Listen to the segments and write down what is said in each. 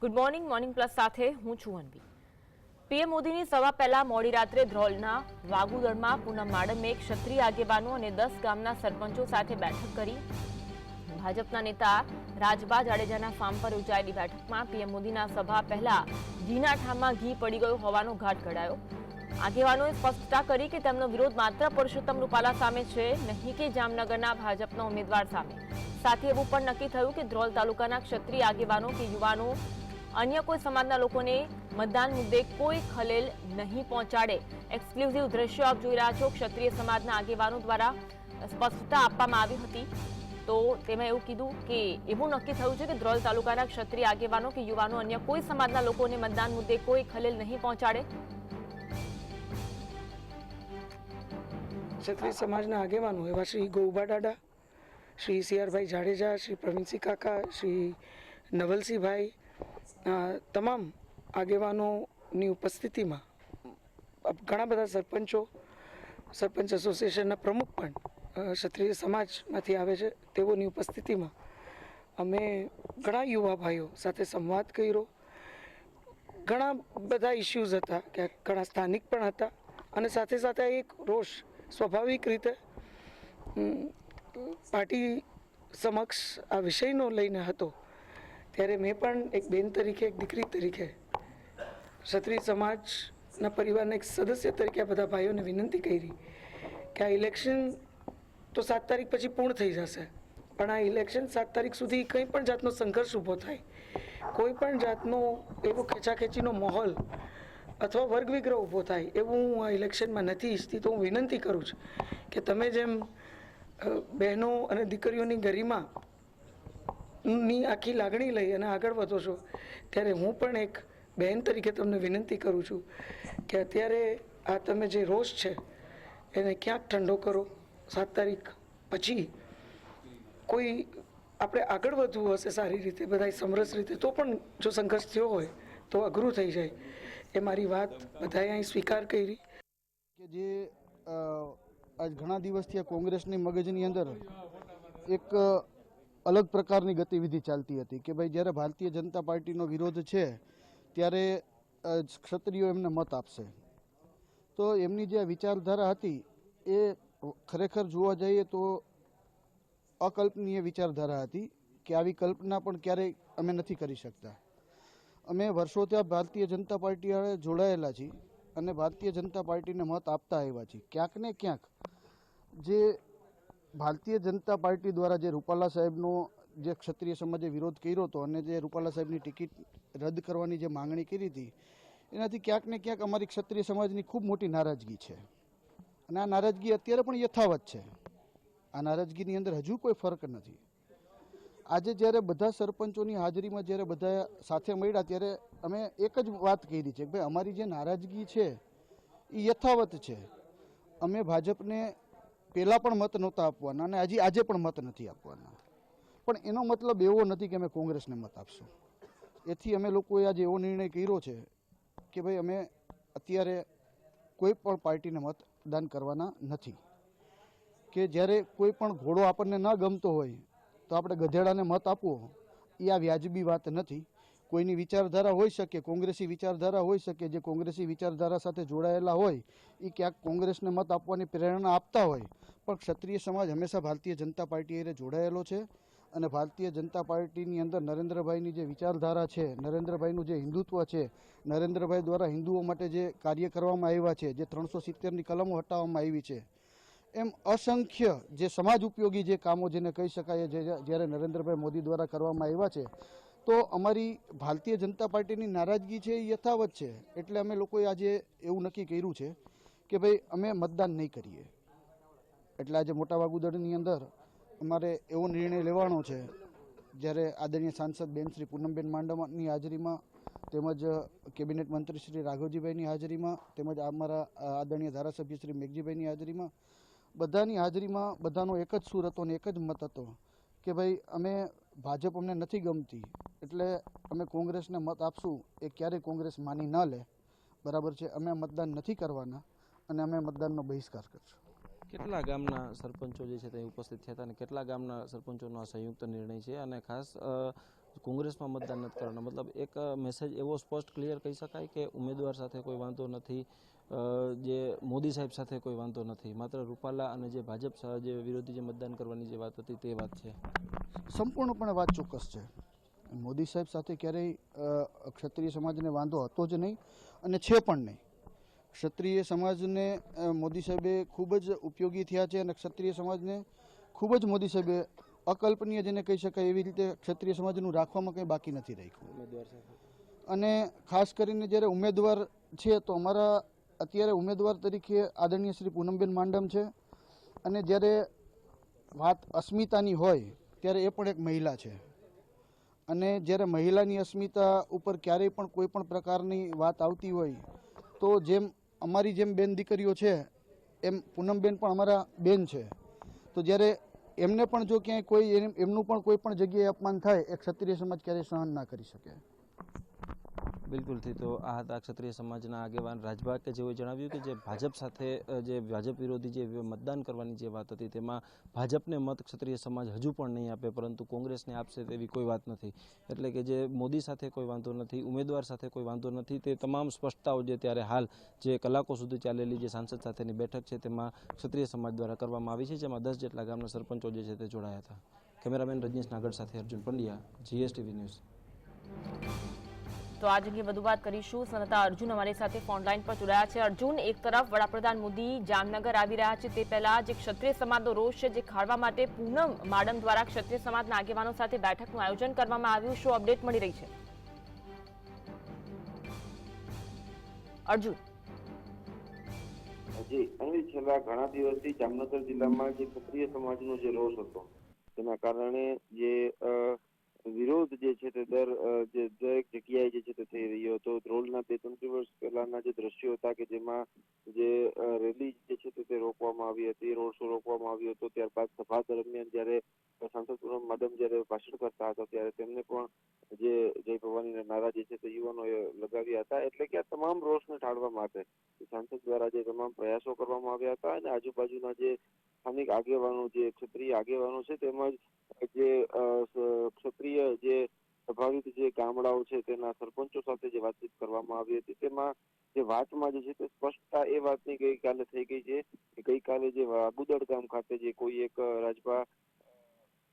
Good morning morning plus સાથે હું છું અન્વી। પીએમ મોદીની સભા પહેલા મોડી રાત્રે ધ્રોલના વાગુદળમાં પૂનમ માડમે ક્ષત્રિય આગેવાનો અને 10 ગામના સરપંચો સાથે બેઠક કરી। ભાજપના નેતા રાજબા જાડેજાના ફાર્મ પર યોજાયેલી બેઠકમાં પીએમ મોદીના સભા પહેલા ઘીના ઠામમાં ઘી પડી ગયું હોવાનો ઘાટ ઘડાયો। આગેવાનોએ સ્પષ્ટતા કરી કે તેમનો વિરોધ માત્ર પરસોત્તમ રૂપાલા સામે છે, નહીં કે જામનગરના ભાજપના ઉમેદવાર સામે। સાથે એવું પણ નક્કી થયું કે ધ્રોલ તાલુકાના ક્ષત્રિય આગેવાનો કે યુવાનો અન્ય કોઈ સમાજના લોકોને મતદાન મુદ્દે કોઈ ખલેલ નહીં પહોંચાડે। એક્સક્લુઝિવ દ્રશ્યો આપ જોઈ રહ્યા છો। ક્ષત્રિય સમાજના આગેવાનો દ્વારા સ્પષ્ટતા આપવામાં આવી હતી। તો તેમાં એવું કીધું કે એવું નક્કી થયું છે કે ધ્રોલ તાલુકાના ક્ષત્રિય આગેવાનો કે યુવાનો અન્ય કોઈ સમાજના લોકોને મતદાન મુદ્દે કોઈ ખલેલ નહીં પહોંચાડે। ક્ષત્રિય સમાજના આગેવાનો એવા શ્રી ગોઉબા દાદા, શ્રી સીઆરભાઈ જાડેજા, શ્રી પ્રવીણસિંહ કાકા, શ્રી નવલસિંહભાઈ, તમામ આગેવાનોની ઉપસ્થિતિમાં ઘણા બધા સરપંચો, સરપંચ એસોસિએશનના પ્રમુખ પણ ક્ષત્રિય સમાજમાંથી આવે છે, તેઓની ઉપસ્થિતિમાં અમે ઘણા યુવા ભાઈઓ સાથે સંવાદ કર્યો। ઘણા બધા ઇસ્યુઝ હતા, કે ઘણા સ્થાનિક પણ હતા, અને સાથે સાથે એક રોષ સ્વાભાવિક રીતે પાર્ટી સમક્ષ આ વિષયનો લઈને હતો। ત્યારે મેં પણ એક બેન તરીકે, એક દીકરી તરીકે, ક્ષત્રિય સમાજના પરિવારના એક સદસ્ય તરીકે આ બધા ભાઈઓને વિનંતી કરી કે આ ઇલેક્શન તો 7 તારીખ પછી પૂર્ણ થઈ જશે, પણ આ ઇલેક્શન 7 તારીખ સુધી કંઈ પણ જાતનો સંઘર્ષ ઊભો થાય, કોઈ પણ જાતનો એવો ખેંચાખેંચીનો માહોલ અથવા વર્ગ વિગ્રહ ઊભો થાય એવું હું આ ઇલેક્શનમાં નથી ઈચ્છતી। તો હું વિનંતી કરું છું કે તમે જેમ બહેનો અને દીકરીઓની ગરિમાની આખી લાગણી લઈ અને આગળ વધો છો, ત્યારે હું પણ એક બહેન તરીકે તમને વિનંતી કરું છું કે અત્યારે આ તમે જે રોષ છે એને ક્યાંક ઠંડો કરો। 7 તારીખ પછી કોઈ આપણે આગળ વધવું હશે સારી રીતે, બધા સમરસ રીતે, તો પણ જો સંઘર્ષ થયો હોય તો અઘરું થઈ જાય। એ મારી વાત બધાએ અહીં સ્વીકાર કરી કે જે આજ ઘણા દિવસથી આ કોંગ્રેસની મગજની અંદર એક અલગ પ્રકારની ગતિવિધિ ચાલતી હતી કે ભાઈ જ્યારે ભારતીય જનતા પાર્ટીનો વિરોધ છે ત્યારે ક્ષત્રિયો એમને મત આપશે। તો એમની જે વિચારધારા હતી એ ખરેખર જોવા જઈએ તો અકલ્પનીય વિચારધારા હતી કે આવી કલ્પના પણ ક્યારેય અમે નથી કરી શકતા। અમે વર્ષોથી ભારતીય જનતા પાર્ટી સાથે જોડાયેલા છીએ અને ભારતીય જનતા પાર્ટીને મત આપતા આવ્યા છીએ। ક્યાંક ને ક્યાંક જે ભારતીય જનતા પાર્ટી દ્વારા જે રૂપાલા સાહેબનો જે ક્ષત્રિય સમાજે વિરોધ કર્યો હતો અને જે રૂપાલા સાહેબની ટિકિટ રદ કરવાની જે માંગણી કરી હતી, એનાથી ક્યાંક ને ક્યાંક અમારી ક્ષત્રિય સમાજની ખૂબ મોટી નારાજગી છે, અને આ નારાજગી અત્યારે પણ યથાવત છે। આ નારાજગીની અંદર હજુ કોઈ ફરક નથી। આજે જ્યારે બધા સરપંચોની હાજરીમાં જ્યારે બધા સાથે મળ્યા ત્યારે અમે એક જ વાત કહી છે કે ભાઈ અમારી જે નારાજગી છે એ યથાવત છે। અમે ભાજપને પહેલાં પણ મત નહોતા આપવાના અને આજે પણ મત નથી આપવાના, પણ એનો મતલબ એવો નથી કે અમે કોંગ્રેસને મત આપશું। એથી અમે લોકોએ આજે એવો નિર્ણય કર્યો છે કે ભાઈ અમે અત્યારે કોઈ પણ પાર્ટીને મતદાન કરવાના નથી। કે જ્યારે કોઈ પણ ઘોડો આપણને ન ગમતો હોય તો આપણે ગધેડાને મત આપવો એ આ વ્યાજબી વાત નથી। કોઈની વિચારધારા હોઈ શકે, કોંગ્રેસી વિચારધારા હોઈ શકે, જે કોંગ્રેસી વિચારધારા સાથે જોડાયેલા હોય એ ક્યાંક કોંગ્રેસને મત આપવાની પ્રેરણા આપતા હોય, પણ ક્ષત્રિય સમાજ હંમેશા ભારતીય જનતા પાર્ટી સાથે જોડાયેલો છે અને ભારતીય જનતા પાર્ટીની અંદર નરેન્દ્રભાઈની જે વિચારધારા છે, નરેન્દ્રભાઈનું જે હિન્દુત્વ છે, નરેન્દ્રભાઈ દ્વારા હિન્દુઓ માટે જે કાર્ય કરવામાં આવ્યા છે, જે 370ની કલમો હટાવવામાં આવી છે, એમ અસંખ્ય જે સમાજ ઉપયોગી જે કામો જેને કહી શકાય જ્યારે નરેન્દ્રભાઈ મોદી દ્વારા કરવામાં આવ્યા છે, તો અમારી ભારતીય જનતા પાર્ટીની નારાજગી છે એ યથાવત છે। એટલે અમે લોકોએ આજે એવું નક્કી કર્યું છે કે ભાઈ અમે મતદાન નહીં કરીએ। એટલે આજે મોટા વાગુદળની અંદર અમારે એવો નિર્ણય લેવાનો છે, જ્યારે આદરણીય સાંસદ બેન શ્રી પૂનમબેન માડમની હાજરીમાં, તેમજ કેબિનેટ મંત્રી શ્રી રાઘવજીભાઈની હાજરીમાં, તેમજ અમારા આદરણીય ધારાસભ્ય શ્રી મેઘજીભાઈની હાજરીમાં, બધાની હાજરીમાં બધાનો એક જ સૂર હતો અને એક જ મત હતો કે ભાઈ અમે ભાજપ અમને નથી ગમતી એટલે અમે કોંગ્રેસને મત આપશું, એ ક્યારેય કોંગ્રેસ માની ન લે। બરાબર છે, અમે મતદાન નથી કરવાના અને અમે મતદાનનો બહિષ્કાર કરશું। કેટલા ગામના સરપંચો જે છે તે ઉપસ્થિત થયા હતા અને કેટલા ગામના સરપંચોનો આ સંયુક્ત નિર્ણય છે, અને ખાસ કોંગ્રેસમાં મતદાન નથી કરવાના. મતલબ એક મેસેજ એવો સ્પષ્ટ ક્લિયર કહી શકાય કે ઉમેદવાર સાથે કોઈ વાંધો નથી, જે મોદી સાહેબ સાથે કોઈ વાંધો નથી, માત્ર રૂપાલા અને જે ભાજપ જે વિરોધી જે મતદાન કરવાની જે વાત હતી તે વાત છે. સંપૂર્ણપણે વાત ચોક્કસ છે. મોદી સાહેબ સાથે ક્યારેય ક્ષત્રિય સમાજને વાંધો હતો જ નહીં અને છે પણ નહીં. ક્ષત્રિય સમાજને મોદી સાહેબે ખૂબ જ ઉપયોગી થયા છે અને ક્ષત્રિય સમાજને ખૂબ જ મોદી સાહેબે અકલ્પનીય જેને કહી શકાય એવી રીતે ક્ષત્રિય સમાજનું રાખવામાં કંઈ બાકી નથી રાખ્યું. ઉમેદવાર સાથે અને ખાસ કરીને જ્યારે ઉમેદવાર છે તો અમારા અત્યારે ઉમેદવાર તરીકે આદરણીય શ્રી પૂનમબેન માડમ છે, અને જ્યારે વાત અસ્મિતાની હોય ત્યારે એ પણ એક મહિલા છે. અને જ્યારે મહિલાની અસ્મિતા ઉપર ક્યારેય પણ કોઈ પણ પ્રકારની વાત આવતી હોય તો જેમ અમારી જેમ બેન દીકરીઓ છે એમ પૂનમબેન પણ અમારા બેન છે. તો જ્યારે એમને પણ જો ક્યાંય કોઈ એમનું પણ કોઈ પણ જગ્યાએ અપમાન થાય એ ક્ષત્રિય સમાજ ક્યારેય સહન ના કરી શકે. બિલકુલથી. તો આ હતા ક્ષત્રિય સમાજના આગેવાન રાજભા કે જેઓએ જણાવ્યું કે જે ભાજપ સાથે જે ભાજપ વિરોધી જે મતદાન કરવાની જે વાત હતી તેમાં ભાજપને મત ક્ષત્રિય સમાજ હજુ પણ નહીં આપે, પરંતુ કોંગ્રેસને આપશે તેવી કોઈ વાત નથી. એટલે કે જે મોદી સાથે કોઈ વાંધો નથી, ઉમેદવાર સાથે કોઈ વાંધો નથી, તે તમામ સ્પષ્ટતાઓ જે ત્યારે હાલ જે કલાકો સુધી ચાલેલી જે સાંસદ સાથેની બેઠક છે તેમાં ક્ષત્રિય સમાજ દ્વારા કરવામાં આવી છે, જેમાં 10 જેટલા ગામના સરપંચો જે છે તે જોડાયા હતા. કેમેરામેન રજનીશ નાગર સાથે અર્જુન પંડ્યા, GSTV ન્યૂઝ. તો આજ અંગે વધુ વાત કરીશું. સંવાદદાતા અર્જુન અમારી સાથે ફોનલાઈન પર જોડાયા છે. અર્જુન, એક તરફ વડાપ્રધાન મોદી જામનગર આવી રહ્યા છે, તે પહેલા જે ક્ષત્રિય સમાજનો રોષ છે જે ખાળવા માટે પૂનમ માડમ દ્વારા ક્ષત્રિય સમાજના આગેવાનો સાથે બેઠકનું આયોજન કરવામાં આવ્યું. શું અપડેટ મળી રહી છે અર્જુન? જી, અહીં છેલ્લા ઘણા દિવસથી જામનગર જિલ્લામાં જે ક્ષત્રિય સમાજનો જે રોષ હતો તેના કારણે જે વિરોધ જે છે તે દરેક જગ્યાએ જે છે તે થઈ રહ્યો હતો. ધ્રોલના 2-3 દિવસ પહેલાના જે દ્રશ્યો હતા કે જેમાં જે રેલી જે છે તે રોકવામાં આવી હતી, રોડ શો રોકવામાં આવ્યો હતો, ત્યારબાદ સભા દરમિયાન જ્યારે સાંસદ પૂનમ માડમ જ્યારે ભાષણ કરતા હતા ત્યારે તેમને પણ જે જય ભવાનીના નારા જે છે તે યુવાનોએ લગાવ્યા હતા. એટલે કે આ તમામ રોષને ટાળવા માટે સાંસદ દ્વારા જે તમામ પ્રયાસો કરવામાં આવ્યા હતા અને આજુબાજુના જે સ્થાનિક આગેવાનો, જે ક્ષત્રિય આગેવાનો છે, તેમજ જે ક્ષત્રિય જે પ્રભાવિત જે ગામડાઓ છે તેના સરપંચો સાથે જે વાતચીત કરવામાં આવી હતી, તેમાં જે વાતમાં જે છે તે સ્પષ્ટતા એ વાતની ગઈકાલે થઈ ગઈ છે કે ગઈકાલે જે વાગુદડ ગામ ખાતે જે કોઈ એક રાજભા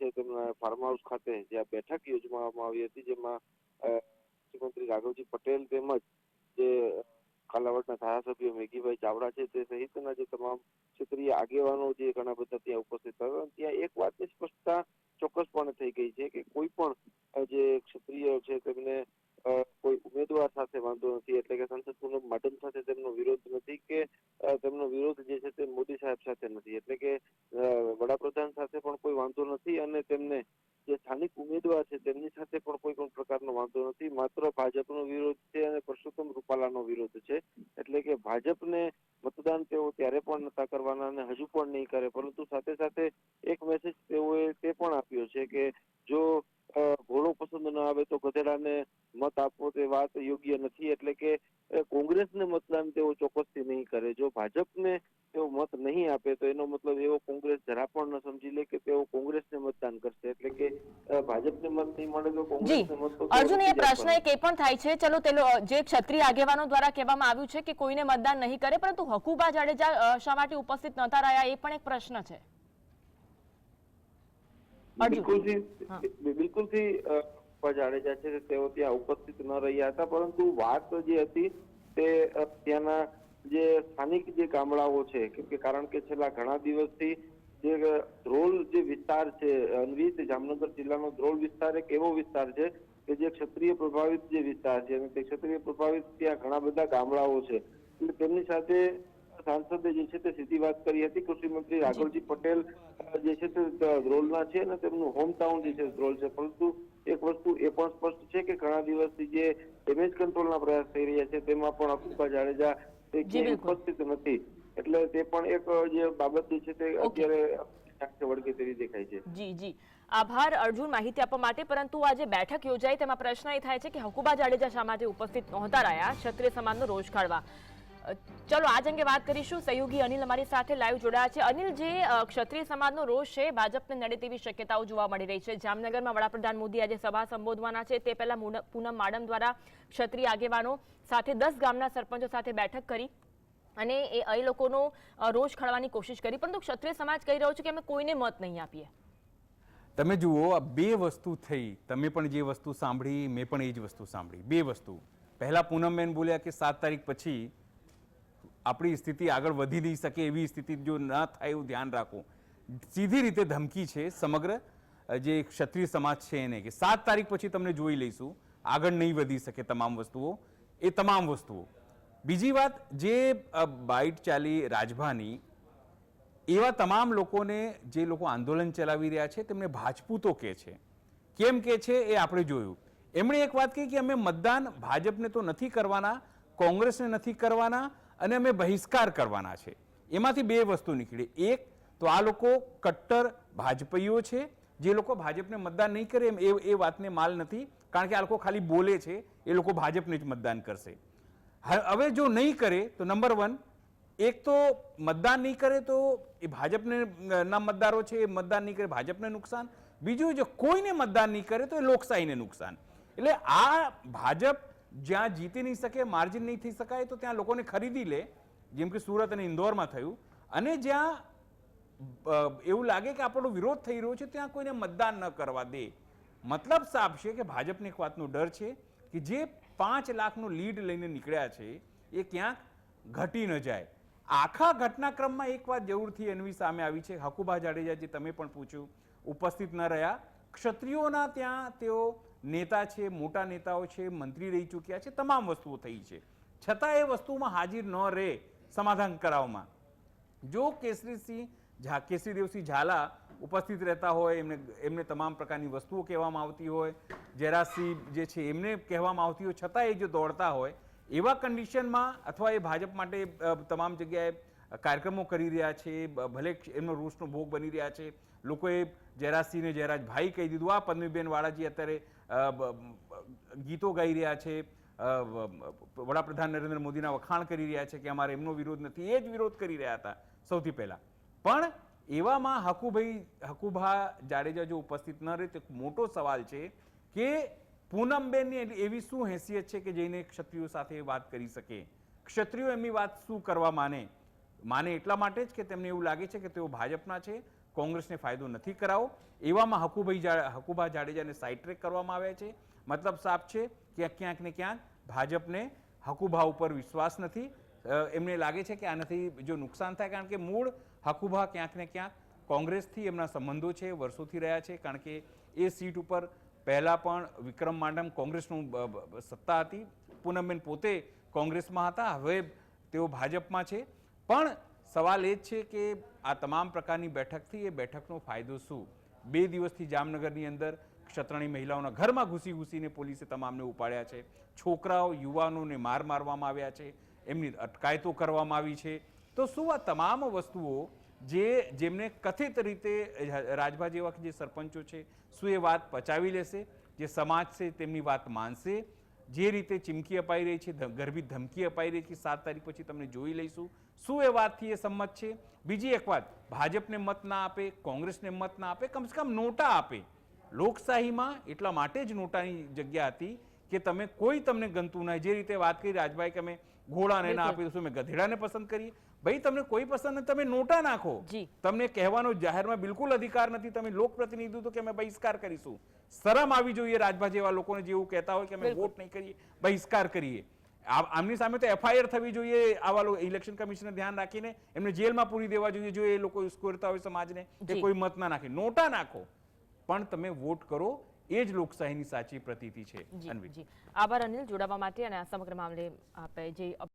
છે તેમના ફાર્મ હાઉસ ખાતે જે આ બેઠક યોજવામાં આવી હતી, જેમાં મુખ્યમંત્રી રાઘવજી પટેલ તેમજ જે કાલાવડના ધારાસભ્ય મેઘીભાઈ ચાવડા છે તે સહિતના જે તમામ ક્ષત્રિય આગેવાનો જે ઘણા બધા ત્યાં ઉપસ્થિત હતા, ત્યાં એક વાતની સ્પષ્ટતા ચોક્કસપણે થઈ ગઈ છે કે કોઈ પણ જે ક્ષત્રિય છે તેમને કોઈ ઉમેદવાર સાથે વાંધો નથી, એટલે કે સાંસદ પૂનમ માડમ સાથે તેમનો વિરોધ નથી કે તેમનો વિરોધ જે છે તે મોદી સાહેબ સાથે નથી, એટલે કે વડાપ્રધાન સાથે પણ કોઈ વાંધો નથી અને તેમને જે સ્થાનિક ઉમેદવાર છે તેમની સાથે પણ કોઈ પણ પ્રકારનો વાંધો નથી. માત્ર ભાજપનો વિરોધ છે અને પરસોત્તમ રૂપાલાનો વિરોધ છે. એટલે કે ભાજપને મતદાન તેઓ ત્યારે પણ નતા કરવાના અને હજુ પણ નહીં કરે, પરંતુ સાથે સાથે એક મેસેજ તેઓએ તે પણ આપ્યો છે કે જો ઘોડો પસંદ ન આવે તો ગધેડાને મત આપવો તે વાત યોગ્ય નથી. એટલે કે કોંગ્રેસને મતદાન તેઓ ચોક્કસથી નહીં કરે. જો ભાજપને તેઓ મત નહીં આપે તો એનો મતલબ એવો કોંગ્રેસ જરા પણ ન સમજી લે કે તેઓ કોંગ્રેસને મતદાન કરશે. એટલે કે ભાજપને મત નહીં મળે તો કોંગ્રેસને મત તો અર્જુન, એ પ્રશ્ન એક એ પણ થાય છે, ચલો તે જે ક્ષત્રિય આગેવાનો દ્વારા કહેવામાં આવ્યું છે કે કોઈને મતદાન નહીં કરે, પરંતુ હકુબા જાડેજા શા માટે ઉપસ્થિત નતા રહ્યા એ પણ એક પ્રશ્ન છે. બિલકુલથી જાડેજા છે તેઓ ત્યાં ઉપસ્થિત ન રહ્યા હતા, પરંતુ વાત જે હતી તે ત્યાંના જે સ્થાનિક જે ગામડાઓ છે, કે કારણ કે છેલ્લા ઘણા દિવસથી જે ધ્રોલ જે વિસ્તાર છે, અન્વિત જામનગર જિલ્લાનો ધ્રોલ વિસ્તાર એક એવો વિસ્તાર છે કે જે ક્ષત્રિય પ્રભાવિત જે વિસ્તાર છે અને તે ક્ષત્રિય પ્રભાવિત ત્યાં ઘણા બધા ગામડાઓ છે. એટલે તેમની સાથે સાંસદે જે છે તે સીધી વાત કરી હતી. કૃષિ મંત્રી રાઘવજી પટેલ જે છે તે ધ્રોલના છે અને તેમનું હોમ ટાઉન જે છે ધ્રોલ છે, પરંતુ એક વસ્તુ એ પણ સ્પષ્ટ છે કે ઘણા દિવસથી જે ડેમેજ કંટ્રોલના પ્રયાસ થઈ રહ્યા છે તેમાં પણ હકુબા જાડેજા ઉપસ્થિત નથી. એટલે તે પણ એક જે બાબત જે છે તે અત્યારે વળગે તેવી દેખાય છે. જી જી, આભાર અર્જુન માહિતી આપવા માટે. પરંતુ આ જે બેઠક યોજાઈ તેમાં પ્રશ્ન એ થાય છે કે હકુબા જાડેજા શા માટે ઉપસ્થિત નહોતા રહ્યા ક્ષત્રિય સમાજનો રોષ કાઢવા? ચલો આજ અંગે વાત કરીશું. સહયોગી અનિલ અમારી સાથે લાઈવ જોડાયા છે. અનિલ, જે ક્ષત્રિય સમાજનો રોષ છે ભાજપને નડે તેવી શક્યતાઓ જોવા મળી રહી છે. જામનગરમાં વડાપ્રધાન મોદી આજે સભા સંબોધવાના છે. તે પહેલા પૂનમ માડમ દ્વારા ક્ષત્રિય આગેવાનો સાથે 10 ગામના સરપંચો સાથે બેઠક કરી અને એ લોકોનો રોષ ખળવાની કોશિશ કરી, પરંતુ ક્ષત્રિય સમાજ કહી રહ્યો છે કે અમે કોઈને મત નહીં આપીએ. તમે જુઓ, આ બે વસ્તુ થઈ. તમે પણ જે વસ્તુ સાંભળી, મેં પણ એ જ વસ્તુ સાંભળી. બે વસ્તુ. પહેલા પૂનમબેન બોલ્યા કે 7 તારીખ પછી આપણી સ્થિતિ આગળ વધી નહીં શકે, એવી સ્થિતિ જો ન થાય એવું ધ્યાન રાખો. સીધી રીતે ધમકી છે સમગ્ર જે ક્ષત્રિય સમાજ છે એને, કે 7 તારીખ પછી તમને જોઈ લઈશું, આગળ નહીં વધી શકે તમામ વસ્તુઓ, એ તમામ વસ્તુઓ. બીજી વાત, જે બાઇટ ચાલી રાજભાની, એવા તમામ લોકોને, જે લોકો આંદોલન ચલાવી રહ્યા છે તેમને ભાજપૂતો કહે છે. કેમ કહે છે એ આપણે જોયું. એમણે એક વાત કહી કે અમે મતદાન ભાજપને તો નથી કરવાના, કોંગ્રેસને નથી કરવાના, અને અમે બહિષ્કાર કરવાના છે. એમાંથી બે વસ્તુ નીકળી. એક તો આ લોકો કટ્ટર ભાજપીઓ છે, જે લોકો ભાજપને મતદાન નહીં કરે એ વાતને માલ નથી, કારણ કે આ લોકો ખાલી બોલે છે, એ લોકો ભાજપને જ મતદાન કરશે. હવે જો નહીં કરે તો નંબર 1, એક તો મતદાન નહીં કરે તો એ ભાજપને ના મતદારો છે, એ મતદાન નહીં કરે ભાજપને નુકસાન. બીજું, જો કોઈને મતદાન નહીં કરે તો એ લોકશાહીને નુકસાન. એટલે આ ભાજપ જ્યાં જીતી નહીં શકે, માર્જિન નહીં થઈ શકાય, તો ત્યાં લોકોને ખરીદી લે, જેમ કે સુરત અને ઇન્દોરમાં થયું. અને જ્યાં એવું લાગે કે આપણો વિરોધ થઈ રહ્યો છે, ત્યાં કોઈને મતદાન ન કરવા દે. મતલબ સાફ છે કે ભાજપને એક વાતનો ડર છે કે જે 5 લાખનું લીડ લઈને નીકળ્યા છે એ ક્યાંક ઘટી ન જાય. આખા ઘટનાક્રમમાં એક વાત જરૂરથી એની સામે આવી છે. હકુબા જાડેજા, જે તમે પણ પૂછ્યું, ઉપસ્થિત ન રહ્યા. ક્ષત્રિયોના ત્યાં તેઓ નેતા છે, મોટા નેતાઓ છે, મંત્રી રહી ચૂક્યા છે, તમામ વસ્તુઓ થઈ છે, છતાં એ વસ્તુમાં હાજર ન રહે સમાધાન કરાવવામાં. જો કેસરીદેવસિંહ ઝાલા ઉપસ્થિત રહેતા હોય, એમને તમામ પ્રકારની વસ્તુઓ કહેવામાં આવતી હોય, જયરાજસિંહ જે છે એમને કહેવામાં આવતી હોય, છતાં એ જો દોડતા હોય, એવા કન્ડિશનમાં, અથવા એ ભાજપ માટે તમામ જગ્યાએ કાર્યક્રમો કરી રહ્યા છે, ભલે એમનો રોષનો ભોગ બની રહ્યા છે, લોકોએ જયરાજસિંહને જયરાજભાઈ કહી દીધું. આ પદ્મબેન વાળાજી અત્યારે ગીતો ગાઈ રહ્યા છે, વડાપ્રધાન નરેન્દ્ર મોદીના વખાણ કરી રહ્યા છે કે અમારે એમનો વિરોધ નથી, એ જ વિરોધ કરી રહ્યા હતા સૌથી પહેલા. પણ એવામાં હકુભા જાડેજા જો ઉપસ્થિત ન રહે તો મોટો સવાલ છે કે પૂનમબેનની એવી શું હેસિયત છે કે જઈને ક્ષત્રિયો સાથે વાત કરી શકે? ક્ષત્રિયો એમની વાત શું કરવા માને એટલા માટે જ કે તેમને એવું લાગે છે કે તેઓ ભાજપના છે, કોંગ્રેસને ફાયદો નથી કરાવો. એવામાં હકુભા જાડેજાને સાઇડ ટ્રેક કરવામાં આવ્યા છે. મતલબ સાફ છે કે ક્યાંક ને ક્યાંક ભાજપને હકુભા ઉપર વિશ્વાસ નથી. એમને લાગે છે કે આનાથી જો નુકસાન થાય, કારણ કે મૂળ હકુભા ક્યાંક ને ક્યાંક કોંગ્રેસથી એમના સંબંધો છે, વર્ષોથી રહ્યા છે, કારણ કે એ સીટ ઉપર પહેલાં પણ વિક્રમ માંડમ કોંગ્રેસનું સત્તા હતી, પૂનમબેન પોતે કોંગ્રેસમાં હતા, હવે તેઓ ભાજપમાં છે. પણ સવાલ એ જ છે કે આ તમામ પ્રકારની બેઠકથી એ બેઠકનો ફાયદો શું? 2 દિવસથી જામનગરની અંદર ક્ષત્રિય મહિલાઓના ઘરમાં ઘૂસીને પોલીસે તમામને ઉપાડ્યા છે, છોકરાઓ યુવાનોને મારવામાં આવ્યા છે, એમની અટકાયતો કરવામાં આવી છે. તો શું આ તમામ વસ્તુઓ જેમને કથિત રીતે રાજભા જેવા જે સરપંચો છે, શું એ વાત પચાવી લેશે? જે સમાજ છે તેમની વાત માનશે? જે રીતે ચીમકી અપાઈ રહી છે, ગર્ભિત ધમકી અપાઈ રહી છે, 7 તારીખ પછી તમને જોઈ લઈશું, શું એ વાતથી એ સંમત છે? બીજી એક વાત, ભાજપને મત ના આપે, કોંગ્રેસને મત ના આપે, કમસે કમ નોટા આપે. લોકશાહીમાં એટલા માટે જ નોટાની જગ્યા હતી કે કોઈ તમને ગમતું નહીં. જે રીતે વાત કરી રાજભાઈ કે અમે ઘોડાને ના આપી દઈશું, અમે ગધેડાને પસંદ કરીએ. ભાઈ, તમને કોઈ પસંદ નથી, તમે નોટા નાખો. તમને કહેવાનો જાહેરમાં બિલકુલ અધિકાર નથી. તમે લોકપ્રતિનિધિ તો કે અમે બહિષ્કાર કરીશું. શરમ આવી જોઈએ રાજભા જેવા લોકોને, જેવું કહેતા હોય કે અમે વોટ નહીં કરીએ, બહિષ્કાર કરીએ. આમની સામે તો FIR થવી જોઈએ. આવા લોકો ઇલેક્શન કમિશનર ધ્યાન રાખીને એમને જેલમાં પૂરી દેવા જોઈએ જો એ લોકો સ્કોરતા હોય સમાજને કે કોઈ મત ના નાખે. નોટા નાખો પણ તમે વોટ કરો, એ જ લોકશાહીની સાચી પ્રતીતિ છે. આભાર અનિલ જોડાવા માટે અને આ સમગ્ર મામલે આપે જે